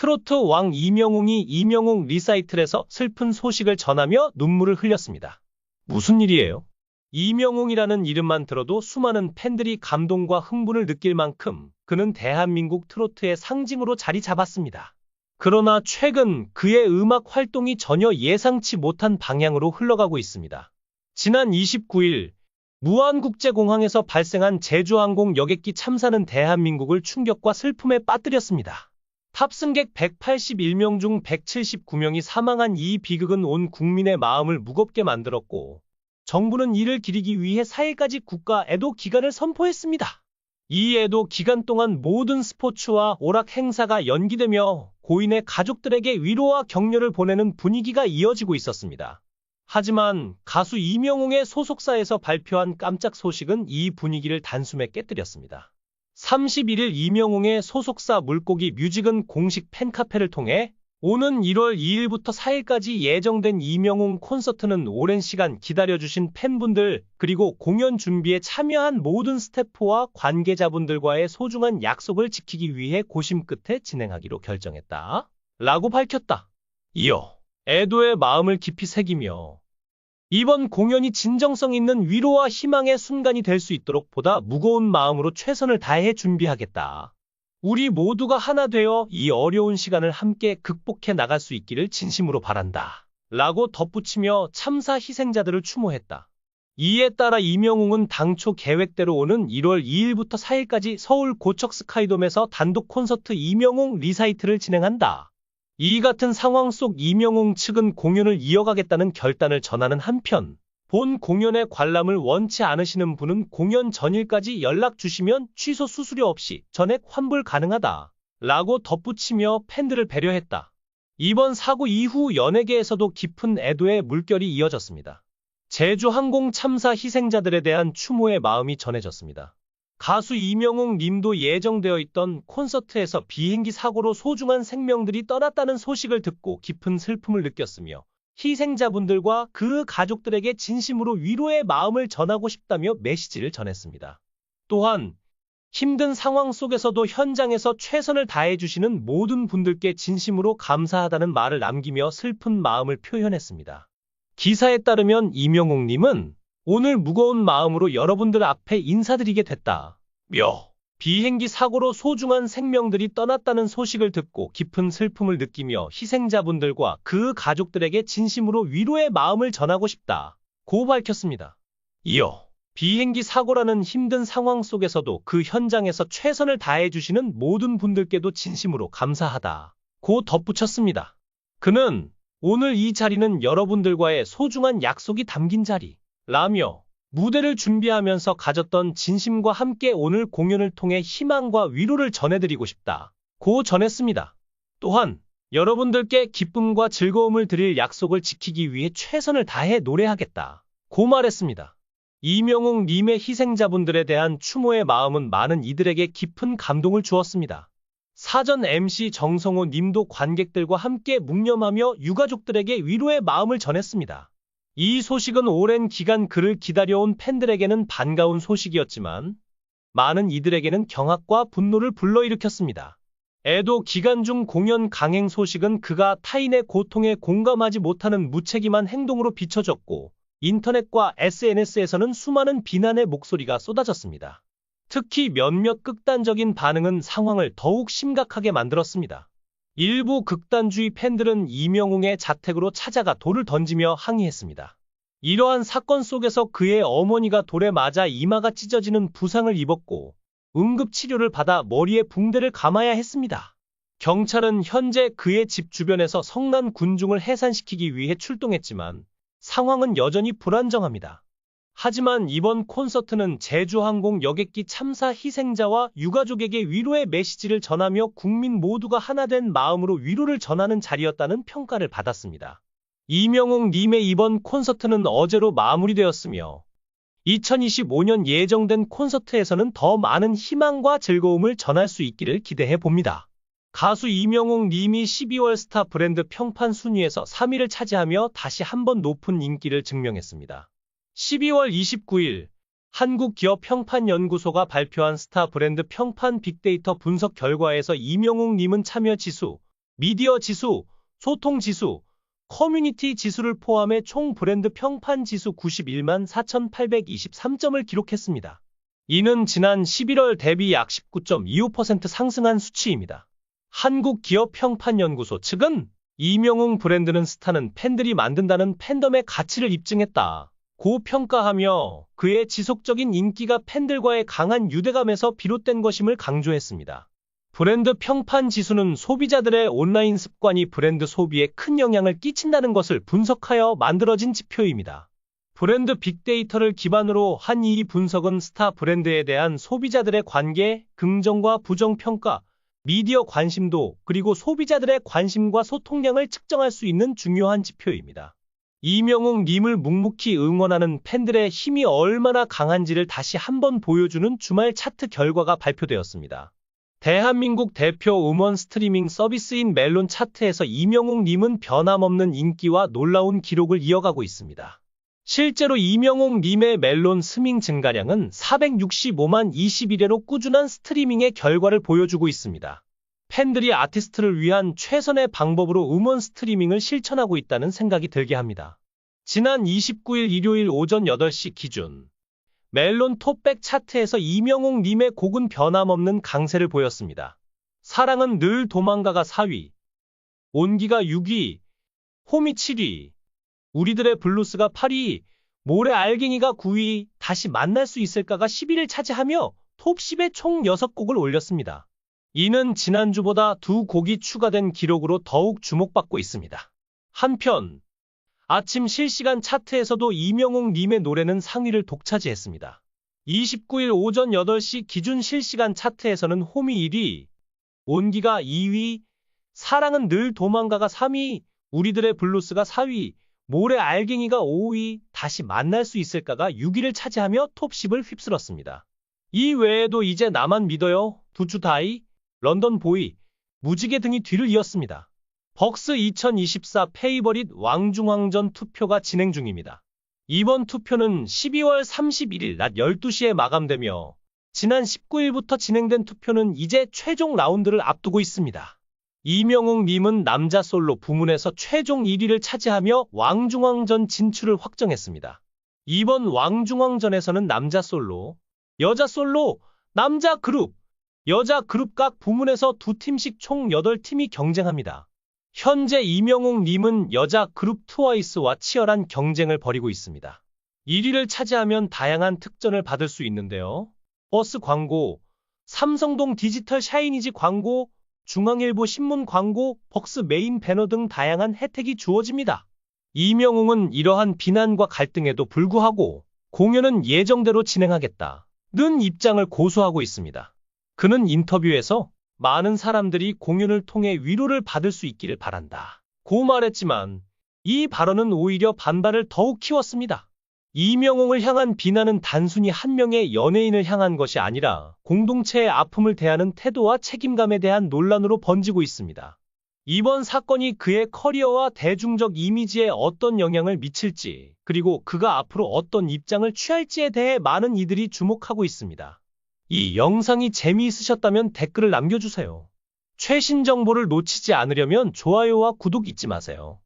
트로트 왕 이명웅이 이명웅 리사이틀에서 슬픈 소식을 전하며 눈물을 흘렸습니다. 무슨 일이에요? 이명웅이라는 이름만 들어도 수많은 팬들이 감동과 흥분을 느낄 만큼 그는 대한민국 트로트의 상징으로 자리 잡았습니다. 그러나 최근 그의 음악 활동이 전혀 예상치 못한 방향으로 흘러가고 있습니다. 지난 29일 무안국제공항에서 발생한 제주항공 여객기 참사는 대한민국을 충격과 슬픔에 빠뜨렸습니다. 탑승객 181명 중 179명이 사망한 이 비극은 온 국민의 마음을 무겁게 만들었고, 정부는 이를 기리기 위해 4일까지 국가 애도 기간을 선포했습니다. 이 애도 기간 동안 모든 스포츠와 오락 행사가 연기되며 고인의 가족들에게 위로와 격려를 보내는 분위기가 이어지고 있었습니다. 하지만 가수 이명웅의 소속사에서 발표한 깜짝 소식은 이 분위기를 단숨에 깨뜨렸습니다. 31일 이명웅의 소속사 물고기 뮤직은 공식 팬카페를 통해 오는 1월 2일부터 4일까지 예정된 이명웅 콘서트는 오랜 시간 기다려주신 팬분들 그리고 공연 준비에 참여한 모든 스태프와 관계자분들과의 소중한 약속을 지키기 위해 고심 끝에 진행하기로 결정했다. 라고 밝혔다. 이어 애도의 마음을 깊이 새기며 이번 공연이 진정성 있는 위로와 희망의 순간이 될 수 있도록 보다 무거운 마음으로 최선을 다해 준비하겠다. 우리 모두가 하나 되어 이 어려운 시간을 함께 극복해 나갈 수 있기를 진심으로 바란다. 라고 덧붙이며 참사 희생자들을 추모했다. 이에 따라 이명웅은 당초 계획대로 오는 1월 2일부터 4일까지 서울 고척 스카이돔에서 단독 콘서트 이명웅 리사이트를 진행한다. 이 같은 상황 속 이명웅 측은 공연을 이어가겠다는 결단을 전하는 한편, 본 공연의 관람을 원치 않으시는 분은 공연 전일까지 연락 주시면 취소 수수료 없이 전액 환불 가능하다. 라고 덧붙이며 팬들을 배려했다. 이번 사고 이후 연예계에서도 깊은 애도의 물결이 이어졌습니다. 제주항공 참사 희생자들에 대한 추모의 마음이 전해졌습니다. 가수 이명웅 님도 예정되어 있던 콘서트에서 비행기 사고로 소중한 생명들이 떠났다는 소식을 듣고 깊은 슬픔을 느꼈으며 희생자분들과 그 가족들에게 진심으로 위로의 마음을 전하고 싶다며 메시지를 전했습니다. 또한 힘든 상황 속에서도 현장에서 최선을 다해주시는 모든 분들께 진심으로 감사하다는 말을 남기며 슬픈 마음을 표현했습니다. 기사에 따르면 이명웅 님은 오늘 무거운 마음으로 여러분들 앞에 인사드리게 됐다. 비행기 사고로 소중한 생명들이 떠났다는 소식을 듣고 깊은 슬픔을 느끼며 희생자분들과 그 가족들에게 진심으로 위로의 마음을 전하고 싶다. 고 밝혔습니다. 이어 비행기 사고라는 힘든 상황 속에서도 그 현장에서 최선을 다해주시는 모든 분들께도 진심으로 감사하다. 고 덧붙였습니다. 그는 오늘 이 자리는 여러분들과의 소중한 약속이 담긴 자리. 라며 무대를 준비하면서 가졌던 진심과 함께 오늘 공연을 통해 희망과 위로를 전해드리고 싶다. 고 전했습니다. 또한 여러분들께 기쁨과 즐거움을 드릴 약속을 지키기 위해 최선을 다해 노래하겠다. 고 말했습니다. 이명웅 님의 희생자분들에 대한 추모의 마음은 많은 이들에게 깊은 감동을 주었습니다. 사전 MC 정성호 님도 관객들과 함께 묵념하며 유가족들에게 위로의 마음을 전했습니다. 이 소식은 오랜 기간 그를 기다려온 팬들에게는 반가운 소식이었지만 많은 이들에게는 경악과 분노를 불러일으켰습니다. 애도 기간 중 공연 강행 소식은 그가 타인의 고통에 공감하지 못하는 무책임한 행동으로 비춰졌고 인터넷과 SNS에서는 수많은 비난의 목소리가 쏟아졌습니다. 특히 몇몇 극단적인 반응은 상황을 더욱 심각하게 만들었습니다. 일부 극단주의 팬들은 이명웅의 자택으로 찾아가 돌을 던지며 항의했습니다. 이러한 사건 속에서 그의 어머니가 돌에 맞아 이마가 찢어지는 부상을 입었고 응급치료를 받아 머리에 붕대를 감아야 했습니다. 경찰은 현재 그의 집 주변에서 성난 군중을 해산시키기 위해 출동했지만 상황은 여전히 불안정합니다. 하지만 이번 콘서트는 제주항공 여객기 참사 희생자와 유가족에게 위로의 메시지를 전하며 국민 모두가 하나 된 마음으로 위로를 전하는 자리였다는 평가를 받았습니다. 이명웅 님의 이번 콘서트는 어제로 마무리되었으며 2025년 예정된 콘서트에서는 더 많은 희망과 즐거움을 전할 수 있기를 기대해 봅니다. 가수 이명웅 님이 12월 스타 브랜드 평판 순위에서 3위를 차지하며 다시 한번 높은 인기를 증명했습니다. 12월 29일 한국기업평판연구소가 발표한 스타 브랜드 평판 빅데이터 분석 결과에서 이명웅 님은 참여 지수 미디어 지수, 소통 지수, 커뮤니티 지수를 포함해 총 브랜드 평판 지수 91만 4,823점을 기록했습니다. 이는 지난 11월 대비 약 19.25% 상승한 수치입니다. 한국기업평판연구소 측은 이명웅 브랜드는 스타는 팬들이 만든다는 팬덤의 가치를 입증했다 고 평가하며 그의 지속적인 인기가 팬들과의 강한 유대감에서 비롯된 것임을 강조했습니다. 브랜드 평판 지수는 소비자들의 온라인 습관이 브랜드 소비에 큰 영향을 끼친다는 것을 분석하여 만들어진 지표입니다. 브랜드 빅데이터를 기반으로 한 이 분석은 스타 브랜드에 대한 소비자들의 관계, 긍정과 부정 평가, 미디어 관심도, 그리고 소비자들의 관심과 소통량을 측정할 수 있는 중요한 지표입니다. 이명웅 님을 묵묵히 응원하는 팬들의 힘이 얼마나 강한지를 다시 한번 보여주는 주말 차트 결과가 발표되었습니다. 대한민국 대표 음원 스트리밍 서비스인 멜론 차트에서 이명웅 님은 변함없는 인기와 놀라운 기록을 이어가고 있습니다. 실제로 이명웅 님의 멜론 스밍 증가량은 465만 21회로 꾸준한 스트리밍의 결과를 보여주고 있습니다. 팬들이 아티스트를 위한 최선의 방법으로 음원 스트리밍을 실천하고 있다는 생각이 들게 합니다. 지난 29일 일요일 오전 8시 기준 멜론 톱백 차트에서 이명웅 님의 곡은 변함없는 강세를 보였습니다. 사랑은 늘 도망가가 4위, 온기가 6위, 홈이 7위, 우리들의 블루스가 8위, 모래 알갱이가 9위, 다시 만날 수 있을까가 10위를 차지하며 톱10에 총 6곡을 올렸습니다. 이는 지난주보다 2곡이 추가된 기록으로 더욱 주목받고 있습니다. 한편 아침 실시간 차트에서도 이명웅 님의 노래는 상위를 독차지했습니다. 29일 오전 8시 기준 실시간 차트에서는 홈이 1위, 온기가 2위, 사랑은 늘 도망가가 3위, 우리들의 블루스가 4위, 모래 알갱이가 5위, 다시 만날 수 있을까가 6위를 차지하며 톱10을 휩쓸었습니다. 이 외에도 이제 나만 믿어요, 두추다이, 런던 보이, 무지개 등이 뒤를 이었습니다. 벅스 2024 페이버릿 왕중왕전 투표가 진행 중입니다. 이번 투표는 12월 31일 낮 12시에 마감되며 지난 19일부터 진행된 투표는 이제 최종 라운드를 앞두고 있습니다. 이명웅 님은 남자 솔로 부문에서 최종 1위를 차지하며 왕중왕전 진출을 확정했습니다. 이번 왕중왕전에서는 남자 솔로, 여자 솔로, 남자 그룹, 여자 그룹 각 부문에서 2팀씩 총 8팀이 경쟁합니다. 현재 이명웅 님은 여자 그룹 트와이스와 치열한 경쟁을 벌이고 있습니다. 1위를 차지하면 다양한 특전을 받을 수 있는데요. 버스 광고, 삼성동 디지털 샤이니즈 광고, 중앙일보 신문 광고, 벅스 메인 배너 등 다양한 혜택이 주어집니다. 이명웅은 이러한 비난과 갈등에도 불구하고 공연은 예정대로 진행하겠다는 입장을 고수하고 있습니다. 그는 인터뷰에서 많은 사람들이 공연을 통해 위로를 받을 수 있기를 바란다 고 말했지만 이 발언은 오히려 반발을 더욱 키웠습니다. 이명웅을 향한 비난은 단순히 한 명의 연예인을 향한 것이 아니라 공동체의 아픔을 대하는 태도와 책임감에 대한 논란으로 번지고 있습니다. 이번 사건이 그의 커리어와 대중적 이미지에 어떤 영향을 미칠지, 그리고 그가 앞으로 어떤 입장을 취할지에 대해 많은 이들이 주목하고 있습니다. 이 영상이 재미있으셨다면 댓글을 남겨주세요. 최신 정보를 놓치지 않으려면 좋아요와 구독 잊지 마세요.